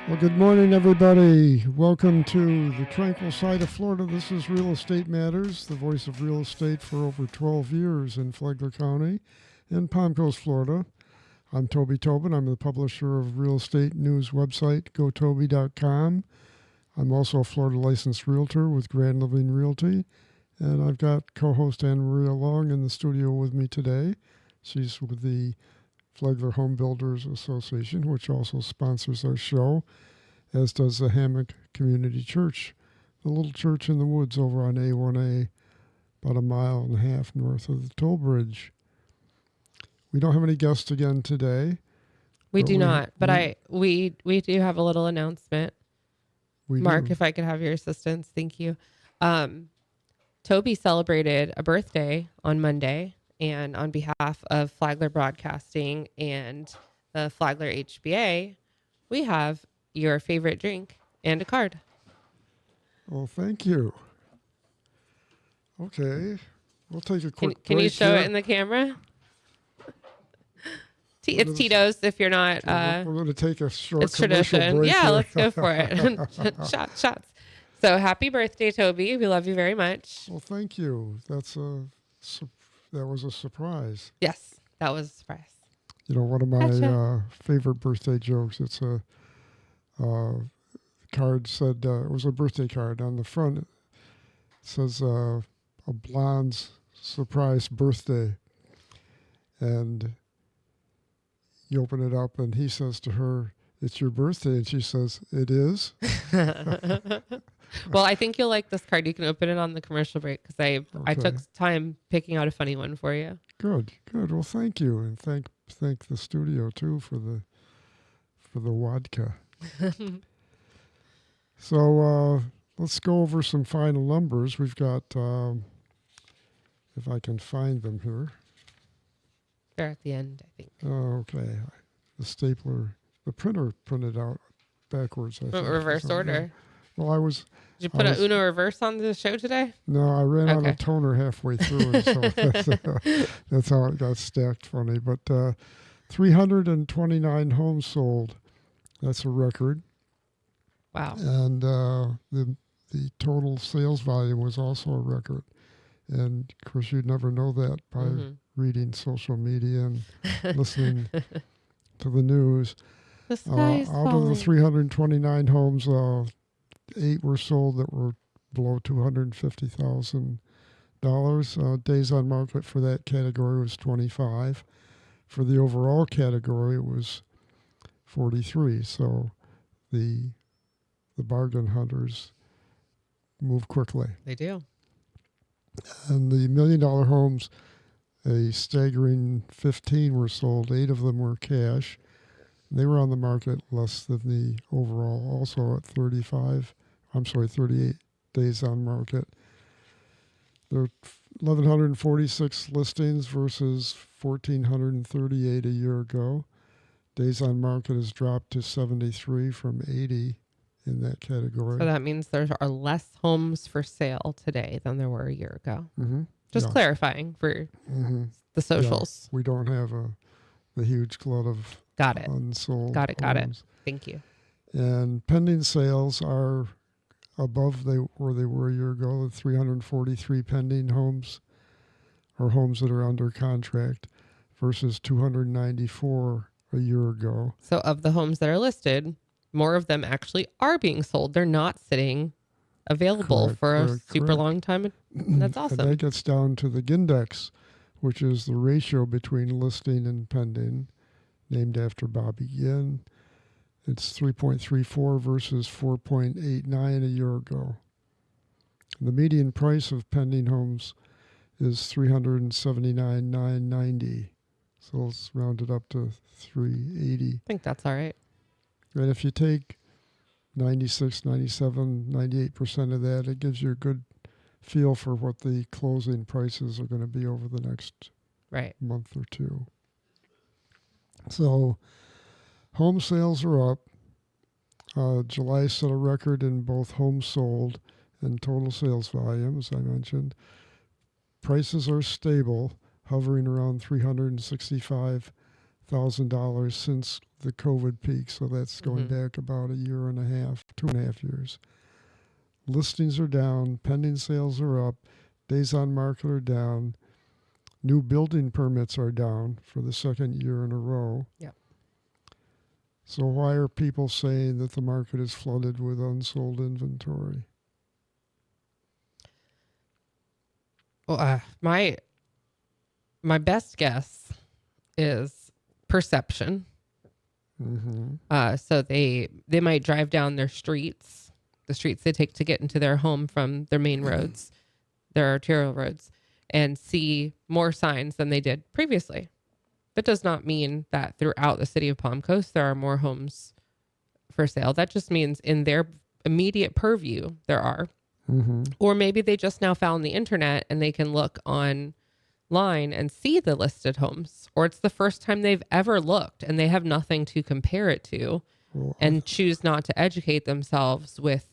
Well, good morning, everybody. Welcome to the tranquil side of Florida. This is Real Estate Matters, the voice of real estate for over 12 years in Flagler County in Palm Coast, Florida. I'm Toby Tobin. I'm the publisher of real estate news website, gotoby.com. I'm also a Florida licensed realtor with Grand Living Realty. And I've got co-host Anne Maria Long in the studio with me today. She's with the Flagler Home Builders Association, which also sponsors our show, as does the Hammock Community Church, the little church in the woods over on A1A, about a mile and a half north of the toll bridge. We don't have any guests again today. We do not, but we do have a little announcement. Mark, if I could have your assistance, thank you. Toby celebrated a birthday on Monday, and on behalf of Flagler Broadcasting and the Flagler HBA, we have your favorite drink and a card. Well, thank you. Okay, we'll take a quick break. Can you show it in the camera? It's Tito's if you're not. We're going to take a short it's commercial tradition. break Yeah, here. let's go for it. Shots. So happy birthday, Toby. We love you very much. Well, thank you. That was a surprise. Yes, that was a surprise. You know, one of my favorite birthday jokes, it's a card said, it was a birthday card. On the front, it says, a blonde's surprise birthday. And you open it up, and he says to her, "It's your birthday." And she says, "It is?" Well, I think you'll like this card. You can open it on the commercial break because I took time picking out a funny one for you. Good. Well, thank you, and thank the studio too for the vodka. So let's go over some final numbers. We've got, if I can find them here. They're at the end, I think. Oh, okay. The printer printed out backwards. I think, reverse order. Well, Did you put a Uno reverse on the show today? No, I ran out of toner halfway through, and so that's how it got stacked funny. But 329 homes sold. That's a record. Wow. And the total sales volume was also a record. And, of course, you'd never know that by reading social media and listening to the news. The sky is out of the 329 homes, 8 were sold that were below $250,000. Days on market for that category was 25. For the overall category, it was 43. So the bargain hunters move quickly. They do. And the $1 million homes, a staggering 15 were sold. 8 of them were cash. They were on the market less than the overall, also at 38 days on market. There are 1,146 listings versus 1,438 a year ago. Days on market has dropped to 73 from 80 in that category. So that means there are less homes for sale today than there were a year ago. Mm-hmm. Just clarifying for the socials. Yeah. We don't have the huge glut of unsold Got it. homes. Thank you. And pending sales are above where they were a year ago. 343 pending homes or homes that are under contract versus 294 a year ago. So of the homes that are listed, more of them actually are being sold. They're not sitting available for a super long time. That's awesome. And that gets down to the Gindex, which is the ratio between listing and pending, named after Bobby Ginn. It's 3.34 versus 4.89 a year ago. The median price of pending homes is $379,990. So let's round it up to $380. I think that's all right. And if you take 96, 97, 98% of that, it gives you a good feel for what the closing prices are going to be over the next month or two. So home sales are up. July set a record in both homes sold and total sales volume, as I mentioned. Prices are stable, hovering around $365,000 $100,000 since the COVID peak. So that's going back about a year and a half, 2.5 years. Listings are down, pending sales are up, days on market are down, new building permits are down for the second year in a row. Yep. So why are people saying that the market is flooded with unsold inventory? Well, my best guess is perception. So they might drive down their streets, the streets they take to get into their home from their main roads, their arterial roads, and see more signs than they did previously. That does not mean that throughout the city of Palm Coast there are more homes for sale. That just means in their immediate purview there are. Or maybe they just now found the internet and they can look online and see the listed homes. Or it's the first time they've ever looked and they have nothing to compare it to and choose not to educate themselves with,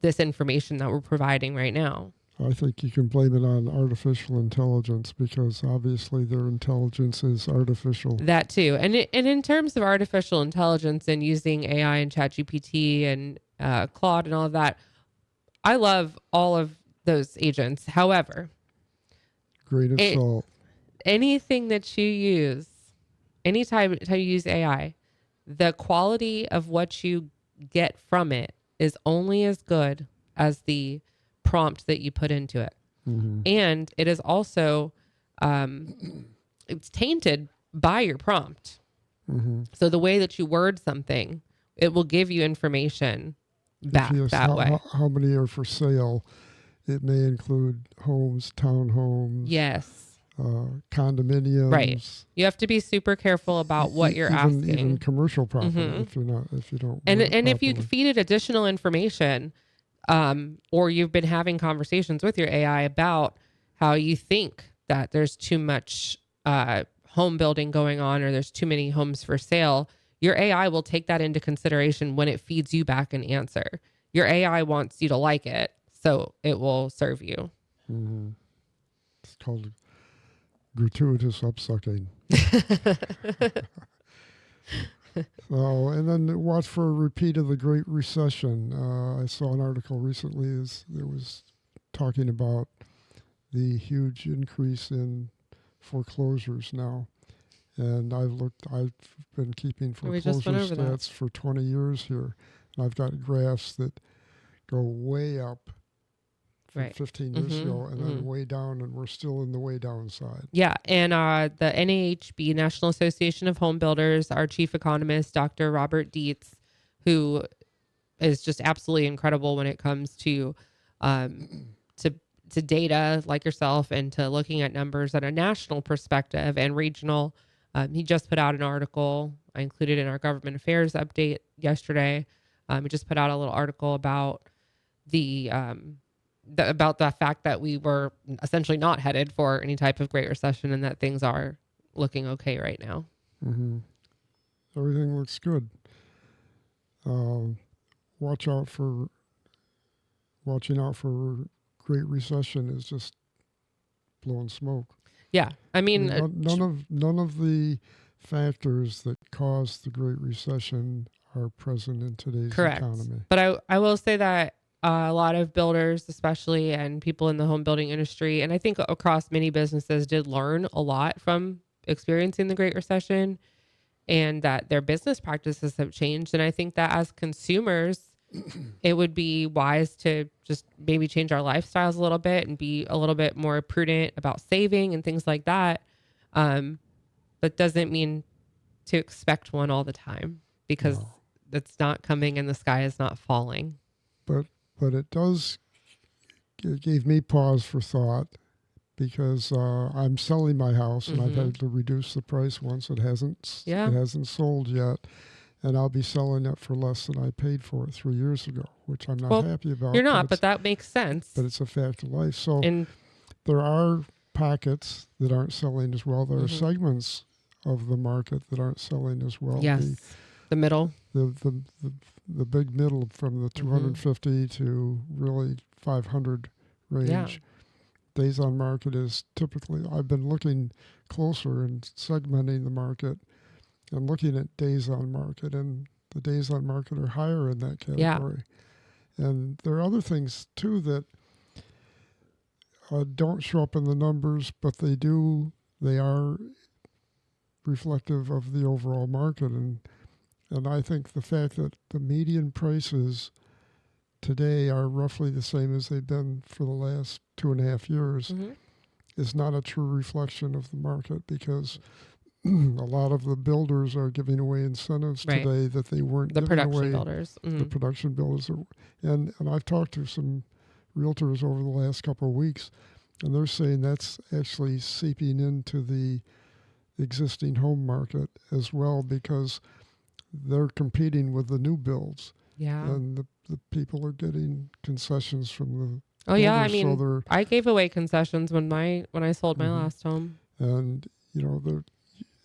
this information that we're providing right now. I think you can blame it on artificial intelligence because obviously their intelligence is artificial. That too. And in terms of artificial intelligence and using AI and ChatGPT and Claude and all of that, I love all of those agents. However, grain of salt. Anything that you use, anytime you use AI, the quality of what you get from it is only as good as the prompt that you put into it. And it is also, it's tainted by your prompt. So the way that you word something, it will give you information back that way. How many are for sale? It may include homes, townhomes. Yes. Condominiums. Right. You have to be super careful about what you're asking. Even commercial property if you don't. And if you feed it additional information, or you've been having conversations with your AI about how you think that there's too much home building going on or there's too many homes for sale, your AI will take that into consideration when it feeds you back an answer. Your AI wants you to like it, so it will serve you. It's called gratuitous upsucking. So, and then watch for a repeat of the Great Recession. I saw an article recently that was talking about the huge increase in foreclosures now. And I've been keeping foreclosure stats for 20 years here. And I've got graphs that go way up from 15 years ago and then way down, and we're still in the way down side. Yeah, and the NAHB, National Association of Home Builders, our chief economist, Dr. Robert Dietz, who is just absolutely incredible when it comes to data like yourself and to looking at numbers at a national perspective and regional. He just put out an article I included in our government affairs update yesterday. He just put out a little article about about the fact that we were essentially not headed for any type of Great Recession and that things are looking okay right now. Everything looks good. Watching out for Great Recession is just blowing smoke. Yeah, I mean, none of the factors that caused the Great Recession are present in today's economy. But I will say that a lot of builders, especially, and people in the home building industry, and I think across many businesses, did learn a lot from experiencing the Great Recession, and that their business practices have changed. And I think that as consumers, it would be wise to just maybe change our lifestyles a little bit and be a little bit more prudent about saving and things like that. But doesn't mean to expect one all the time, because it's not coming and the sky is not falling. But it gave me pause for thought, because I'm selling my house and I've had to reduce the price once. It hasn't sold yet, and I'll be selling it for less than I paid for it 3 years ago, which I'm not happy about. You're not, but that makes sense. But it's a fact of life. So there are pockets that aren't selling as well. There are segments of the market that aren't selling as well. Yes, the middle. The big middle, from the 250 to really 500 range. days on market is typically, I've been looking closer and segmenting the market and looking at days on market, and the days on market are higher in that category. Yeah. And there are other things too that don't show up in the numbers, but they are reflective of the overall market. And I think the fact that the median prices today are roughly the same as they've been for the last 2.5 years is not a true reflection of the market, because a lot of the builders are giving away incentives today that they weren't giving away. The production builders. The production builders. And I've talked to some realtors over the last couple of weeks, and they're saying that's actually seeping into the existing home market as well, because they're competing with the new builds. Yeah. And the people are getting concessions from the builders, yeah, I mean, so I gave away concessions when I sold my last home. And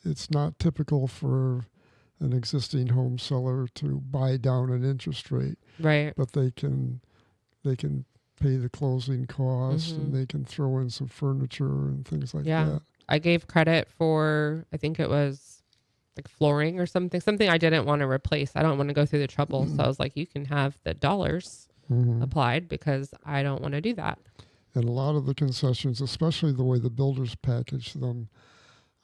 it's not typical for an existing home seller to buy down an interest rate. Right. But they can pay the closing costs, and they can throw in some furniture and things like that. I gave credit for, I think it was like flooring or something I didn't want to replace. I don't want to go through the trouble. So I was like, you can have the dollars applied, because I don't want to do that. And a lot of the concessions, especially the way the builders package them,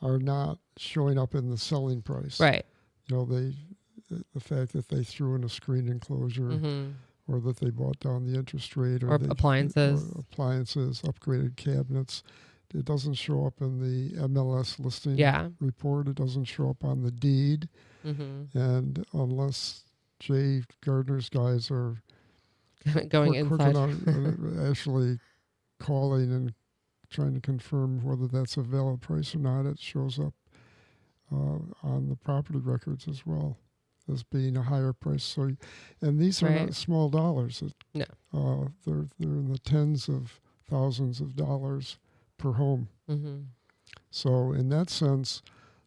are not showing up in the selling price. Right. The fact that they threw in a screen enclosure, or that they brought down the interest rate, or appliances, upgraded cabinets. It doesn't show up in the MLS listing report. It doesn't show up on the deed. And unless Jay Gardner's guys are going inside, actually calling and trying to confirm whether that's a valid price or not, it shows up on the property records as well as being a higher price. So, and these are not small dollars. No, they're in the tens of thousands of dollars per home. So in that sense,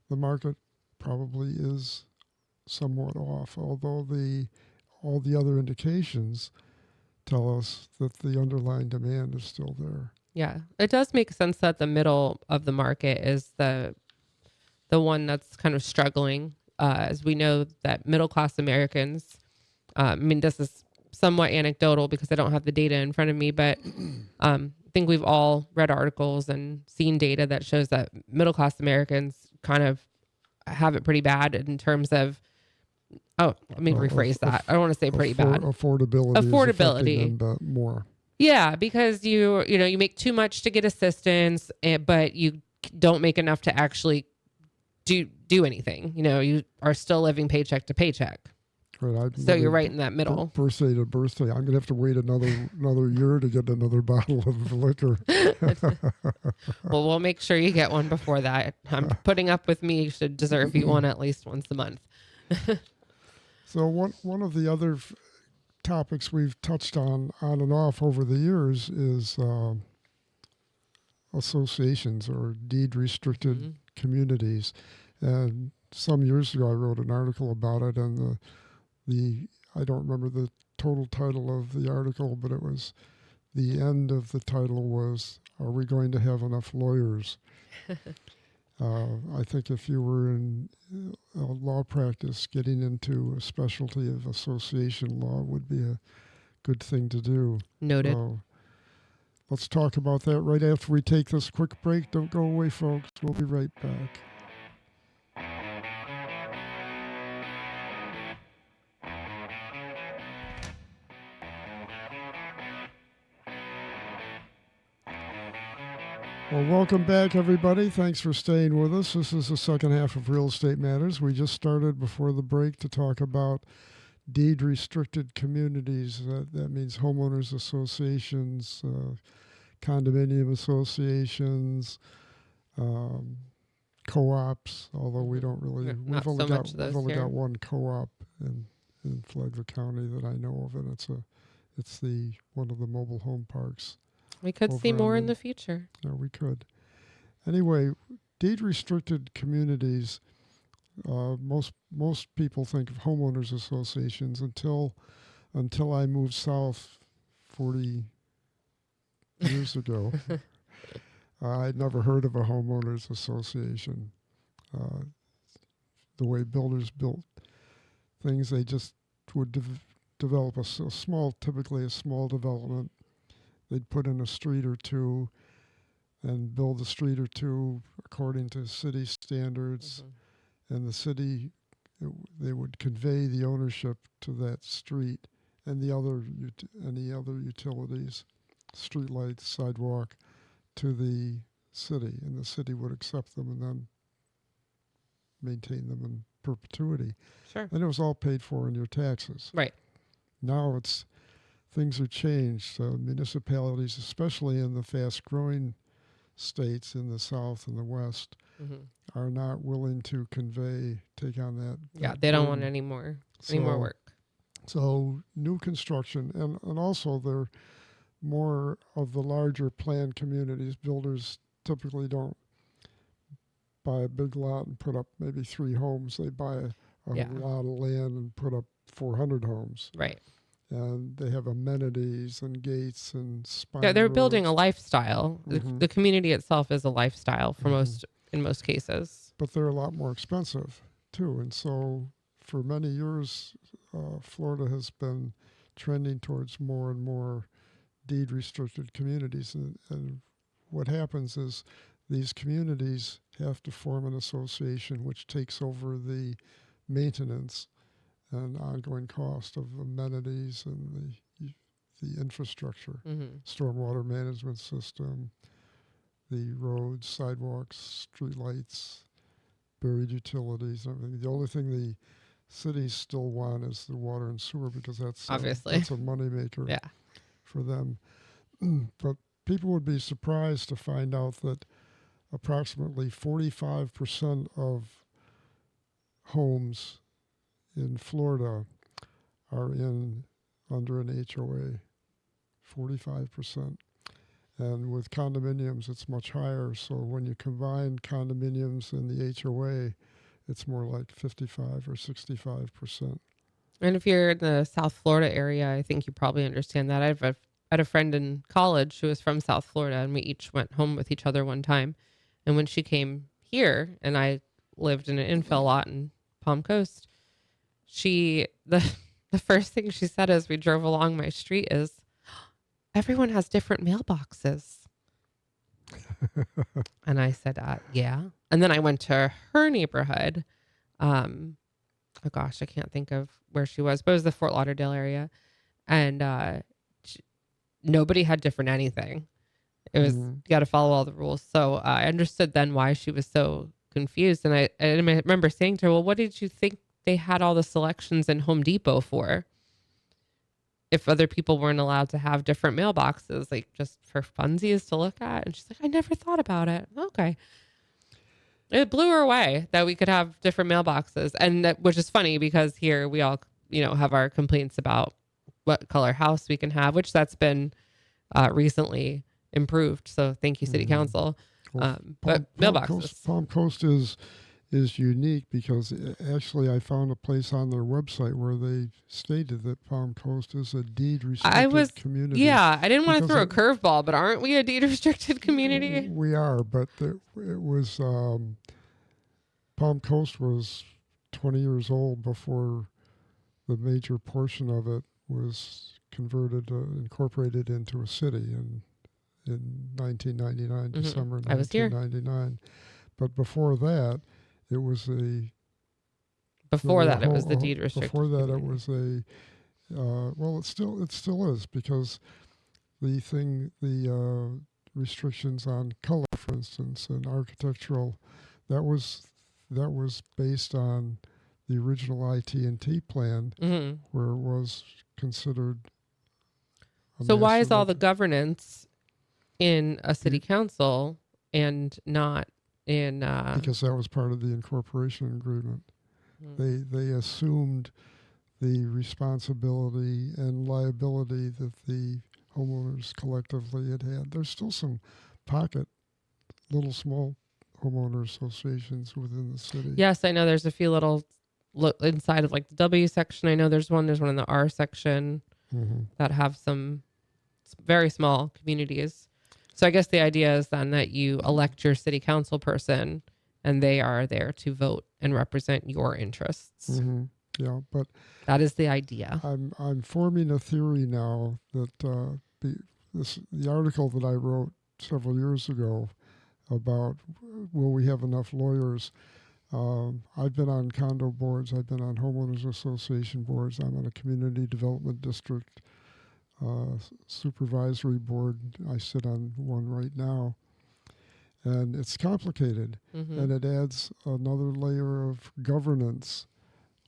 the market probably is somewhat off, although all the other indications tell us that the underlying demand is still there. Yeah, it does make sense that the middle of the market is the one that's kind of struggling. As we know that middle-class Americans, I mean, this is somewhat anecdotal because I don't have the data in front of me, but I think we've all read articles and seen data that shows that middle-class Americans kind of have it pretty bad in terms of, let me rephrase that. I don't want to say pretty bad. Affordability is affecting them more. Yeah, because you make too much to get assistance, but you don't make enough to actually do anything. You are still living paycheck to paycheck. Right. So you're right in that middle. Birthday to birthday. I'm gonna have to wait another year to get another bottle of liquor. Well, we'll make sure you get one before that. I'm putting up with me. You should deserve you one at least once a month. So one of the other topics we've touched on and off over the years is associations or deed restricted communities. And some years ago, I wrote an article about it, and I don't remember the total title of the article, but it was, the end of the title was, "Are we going to have enough lawyers?" I think if you were in law practice, getting into a specialty of association law would be a good thing to do. Noted. Let's talk about that right after we take this quick break. Don't go away, folks. We'll be right back. Well, welcome back, everybody. Thanks for staying with us. This is the second half of Real Estate Matters. We just started before the break to talk about deed-restricted communities. That means homeowners associations, condominium associations, co-ops, although we don't really... We've only got one co-op in Flagler County that I know of, and it's one of the mobile home parks. We could see more in the future. Yeah, we could. Anyway, deed-restricted communities, most people think of homeowners associations until I moved south 40 years ago. I'd never heard of a homeowners association. The way builders built things, they just would develop a small, typically a small development. They'd put in a street or two and build a street or two according to city standards, and the city, they would convey the ownership to that street and any other utilities, street lights, sidewalk, to the city, and the city would accept them and then maintain them in perpetuity. Sure. And it was all paid for in your taxes. Right. Now things are changed. Municipalities, especially in the fast-growing states in the South and the West, are not willing to take on that. Yeah, they don't want any more work. So new construction, and also they're more of the larger planned communities. Builders typically don't buy a big lot and put up maybe 3 homes. They buy a lot of land and put up 400 homes. Right. And they have amenities and gates and spine Yeah, they're roads. building a lifestyle. The community itself is a lifestyle for in most cases. But they're a lot more expensive too. And so for many years, Florida has been trending towards more and more deed restricted communities. And what happens is these communities have to form an association which takes over the maintenance and ongoing cost of amenities and the infrastructure, stormwater management system, the roads, sidewalks, streetlights, buried utilities. I mean, the only thing the cities still want is the water and sewer, because that's obviously that's a moneymaker for them. But people would be surprised to find out that approximately 45% of homes in Florida are under an HOA, 45%. And with condominiums, it's much higher. So when you combine condominiums and the HOA, it's more like 55 or 65%. And if you're in the South Florida area, I think you probably understand that. I had a friend in college who was from South Florida, and we each went home with each other one time. And when she came here, and I lived in an infill lot in Palm Coast, the first thing she said as we drove along my street is, everyone has different mailboxes. And I said, yeah. And then I went to her neighborhood. Oh gosh, I can't think of where she was, but it was the Fort Lauderdale area. And nobody had different anything. It was, you got to follow all the rules. So I understood then why she was so confused. And I remember saying to her, well, what did you think they had all the selections in Home Depot for? If other people weren't allowed to have different mailboxes, like just for funsies to look at. And she's like, I never thought about it. Okay. It blew her away that we could have different mailboxes. And which is funny because here we all, have our complaints about what color house we can have, which that's been recently improved. So thank you, City Council. But mailboxes. Palm Coast is unique because actually I found a place on their website where they stated that Palm Coast is a deed restricted community. Yeah, I didn't want to throw a curveball, but aren't we a deed restricted community? We are, but it was Palm Coast was 20 years old before the major portion of it was incorporated into a city in 1999, December 1999. But before that, it was it was the deed restricted. Before that, it was it still is, because the restrictions on color, for instance, and architectural, that was based on the original IT&T plan, where it was considered. So why is all the governance in a city council and not in because that was part of the incorporation agreement. They assumed the responsibility and liability that the homeowners collectively had. There's still some little small homeowner associations within the city. Yes, I know there's a few little inside of like the W section. I know there's one in the R section that have some very small communities. So I guess the idea is then that you elect your city council person and they are there to vote and represent your interests. Mm-hmm. Yeah, but that is the idea. I'm forming a theory now that the article that I wrote several years ago about will we have enough lawyers. I've been on condo boards. I've been on homeowners association boards. I'm on a community development district supervisory board. I sit on one right now. And it's complicated. Mm-hmm. And it adds another layer of governance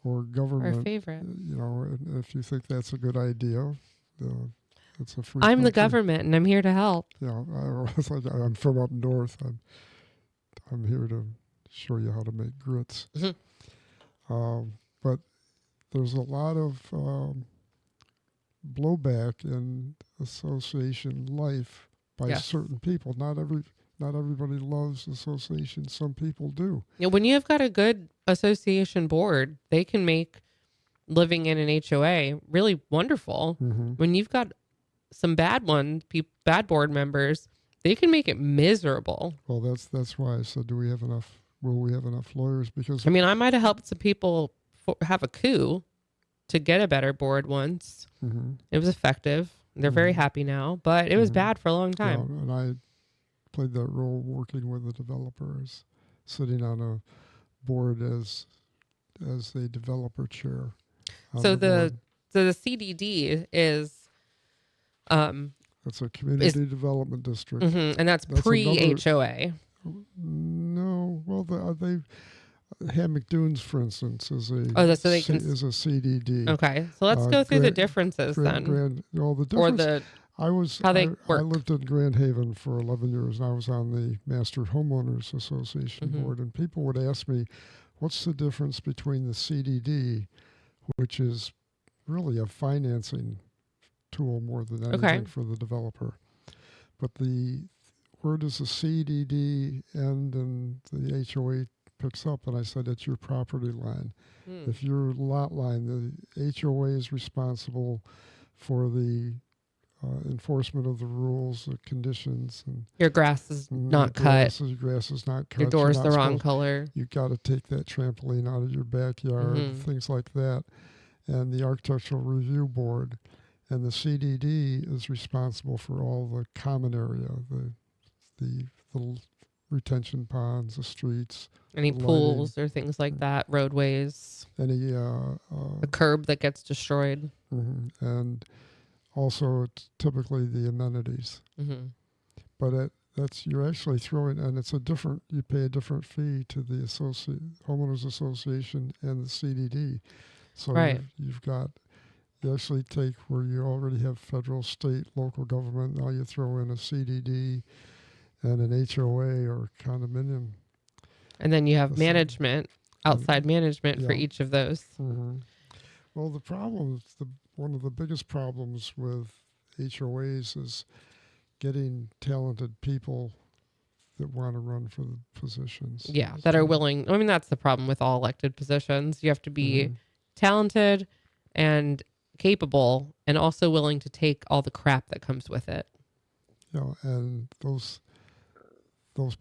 or government. Our favorite. You know, and if you think that's a good idea, it's a free I'm country. the government and I'm here to help. Yeah, I'm from up north. I'm here to show you how to make grits. But there's a lot of blowback in association life by certain people. Not everybody loves associations. Some people do. Yeah, when you've got a good association board, they can make living in an HOA really wonderful. Mm-hmm. When you've got some bad bad board members, they can make it miserable. Well, that's why I said, will we have enough lawyers? Because I mean, I might have helped some people have a coup to get a better board once. Mm-hmm. It was effective. They're very happy now, but it was bad for a long time. Yeah, and I played that role working with the developers, sitting on a board as a developer chair. So the CDD is that's a community development district, and that's pre-HOA. No, well, they Hammock Dunes, for instance, is a CDD. Okay, so let's go through the differences then. All the differences. How they work. I lived in Grand Haven for 11 years, and I was on the Master Homeowners Association board, and people would ask me, what's the difference between the CDD, which is really a financing tool more than anything for the developer, but where does the CDD end and the HOA picks up? And I said, it's your property line. If your lot line, the HOA is responsible for the enforcement of the rules, the conditions, and your grass is not cut. Your grass is not cut. Your door's the wrong color. You've got to take that trampoline out of your backyard, things like that. And the Architectural Review Board and the CDD is responsible for all the common area, the retention ponds, the streets, any pools or things like that, roadways, any a curb that gets destroyed, and also typically the amenities. But you're actually throwing, and you pay a different fee to the homeowners association and the CDD. So you actually take where you already have federal, state, local government. Now you throw in a CDD and an HOA or condominium. And then you have outside management for each of those. Well, the problem, one of the biggest problems with HOAs is getting talented people that want to run for the positions. Yeah, that are willing. I mean, that's the problem with all elected positions. You have to be talented and capable and also willing to take all the crap that comes with it. Yeah, and those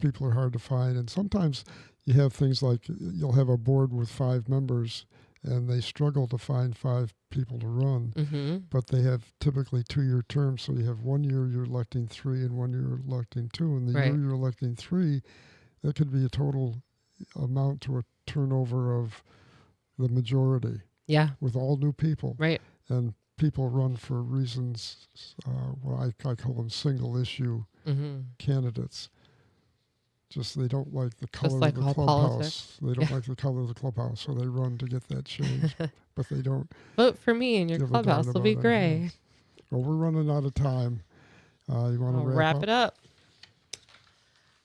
people are hard to find. And sometimes you have things like you'll have a board with 5 members and they struggle to find 5 people to run, but they have typically 2-year terms. So you have 1 year you're electing 3 and 1 year you're electing 2. And the year you're electing 3, that could be a total amount to a turnover of the majority. Yeah. With all new people. Right. And people run for reasons, I call them single issue candidates. Just they don't like the color of the clubhouse. Politics. They don't like the color of the clubhouse, so they run to get that changed. But they don't vote for me and your clubhouse will be gray. Well, we're running out of time. You want to wrap it up?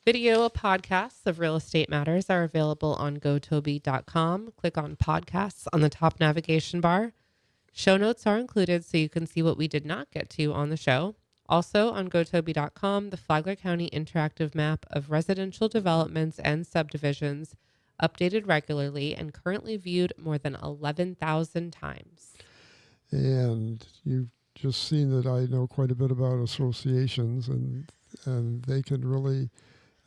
Video podcasts of Real Estate Matters are available on gotoby.com. Click on podcasts on the top navigation bar. Show notes are included so you can see what we did not get to on the show. Also on gotoby.com, the Flagler County interactive map of residential developments and subdivisions, updated regularly and currently viewed more than 11,000 times. And you've just seen that I know quite a bit about associations, and and they can really,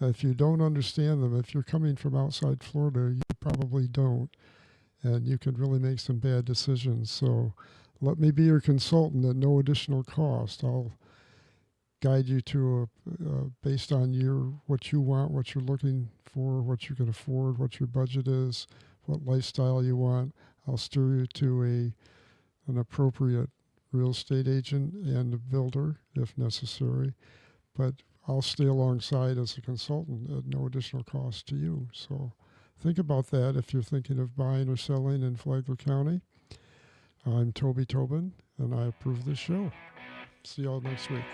if you don't understand them, if you're coming from outside Florida, you probably don't, and you can really make some bad decisions. So let me be your consultant at no additional cost. I'll guide you to based on what you want, what you're looking for, what you can afford, what your budget is, what lifestyle you want. I'll steer you to an appropriate real estate agent and a builder if necessary, but I'll stay alongside as a consultant at no additional cost to you. So think about that if you're thinking of buying or selling in Flagler County. I'm Toby Tobin, and I approve this show. See y'all next week.